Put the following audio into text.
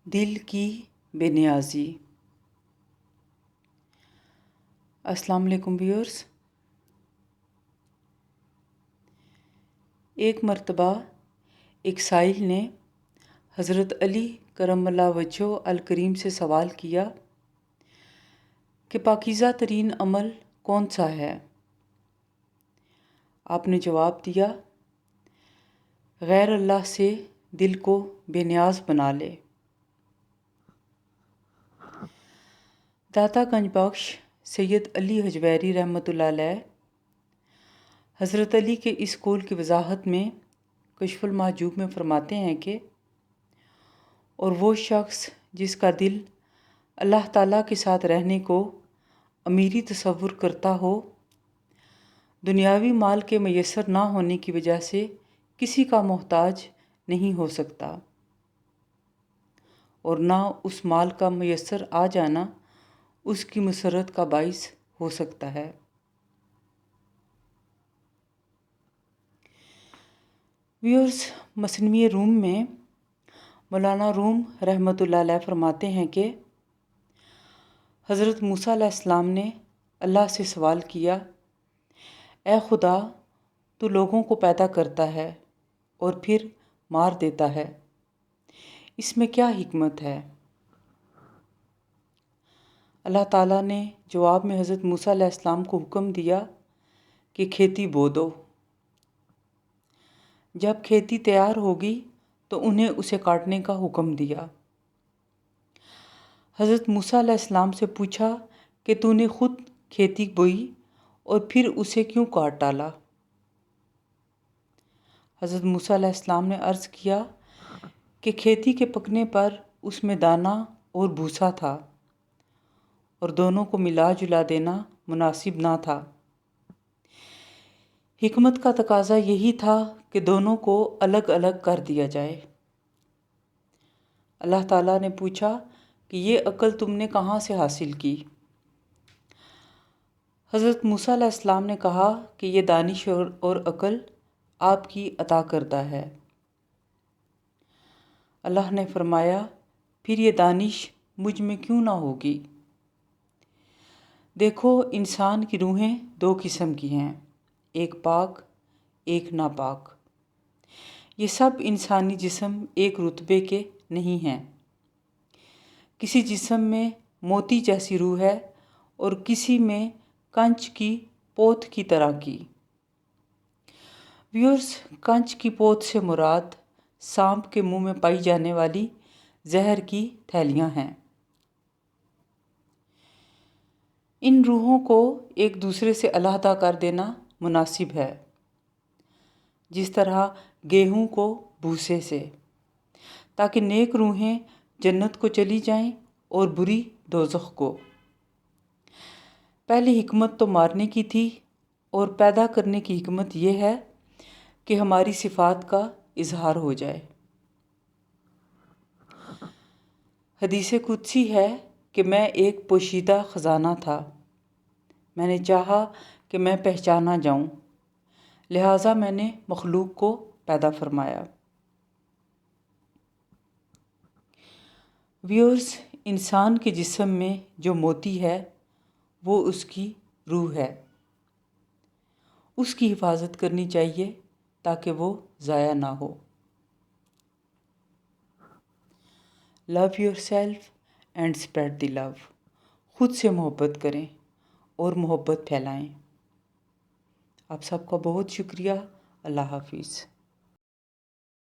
दिल की बेनियाज़ी। अस्सलाम वालेकुम व्यूअर्स। एक मर्तबा एक साइल ने हज़रत अली करमल्लाहु वजहो अल करीम से सवाल किया कि पाकीज़ा तरीन अमल कौन सा है। आपने जवाब दिया, गैर अल्लाह से दिल को बेनियाज बना ले। दाता गंजबख्श सैयद अली हजवेरी रहमतुल्लाह अलैह हज़रत अली के इस कौल की वजाहत में कश्फुल महजूब में फरमाते हैं कि और वो शख्स जिसका दिल अल्लाह ताला के साथ रहने को अमीरी तसव्वुर करता हो, दुनियावी माल के मैसर ना होने की वजह से किसी का मोहताज नहीं हो सकता और ना उस माल का मैसर आ जाना उसकी मुसरत का बाइस हो सकता है। व्यूअर्स, मसनवी रूम में मौलाना रूम रहमतुल्लाह अलैह फरमाते हैं कि हज़रत मूसा अलैहिस्सलाम ने अल्लाह से सवाल किया, ए खुदा, तू लोगों को पैदा करता है और फिर मार देता है, इसमें क्या हिकमत है। अल्लाह ताला ने जवाब में हज़रत मूसा अलैहिस्सलाम को हुक्म दिया कि खेती बो दो। जब खेती तैयार होगी तो उन्हें उसे काटने का हुक्म दिया। हज़रत मूसा अलैहिस्सलाम से पूछा कि तूने खुद खेती बोई और फिर उसे क्यों काट डाला। हज़रत मूसा अलैहिस्सलाम ने अर्ज़ किया कि खेती के पकने पर उसमें दाना और भूसा था और दोनों को मिला जुला देना मुनासिब ना था। हिकमत का तकाजा यही था कि दोनों को अलग अलग कर दिया जाए। अल्लाह ताला ने पूछा कि ये अक्ल तुमने कहाँ से हासिल की। हज़रत मूसा अलैहिस्सलाम ने कहा कि ये दानिश और अक्ल आपकी अता करदा है। अल्लाह ने फरमाया, फिर ये दानिश मुझ में क्यों ना होगी। देखो, इंसान की रूहें दो किस्म की हैं, एक पाक एक नापाक। ये सब इंसानी जिस्म एक रुतबे के नहीं हैं। किसी जिस्म में मोती जैसी रूह है और किसी में कंच की पोत की तरह की। व्यूअर्स, कंच की पोत से मुराद सांप के मुंह में पाई जाने वाली जहर की थैलियां हैं। इन रूहों को एक दूसरे से अलहदा कर देना मुनासिब है, जिस तरह गेहूं को भूसे से, ताकि नेक रूहें जन्नत को चली जाएं और बुरी दोज़ख को। पहली हिकमत तो मारने की थी और पैदा करने की हिकमत यह है कि हमारी सिफात का इजहार हो जाए। हदीस कुदसी है कि मैं एक पोशीदा ख़जाना था, मैंने चाहा कि मैं पहचाना जाऊं, लिहाजा मैंने मखलूक को पैदा फरमाया। व्यूअर्स, इंसान के जिस्म में जो मोती है वो उसकी रूह है। उसकी हिफाजत करनी चाहिए ताकि वो ज़ाया ना हो। Love yourself and spread the love. खुद से मोहब्बत करें और मोहब्बत फैलाएं। आप सबका बहुत शुक्रिया। अल्लाह हाफिज़।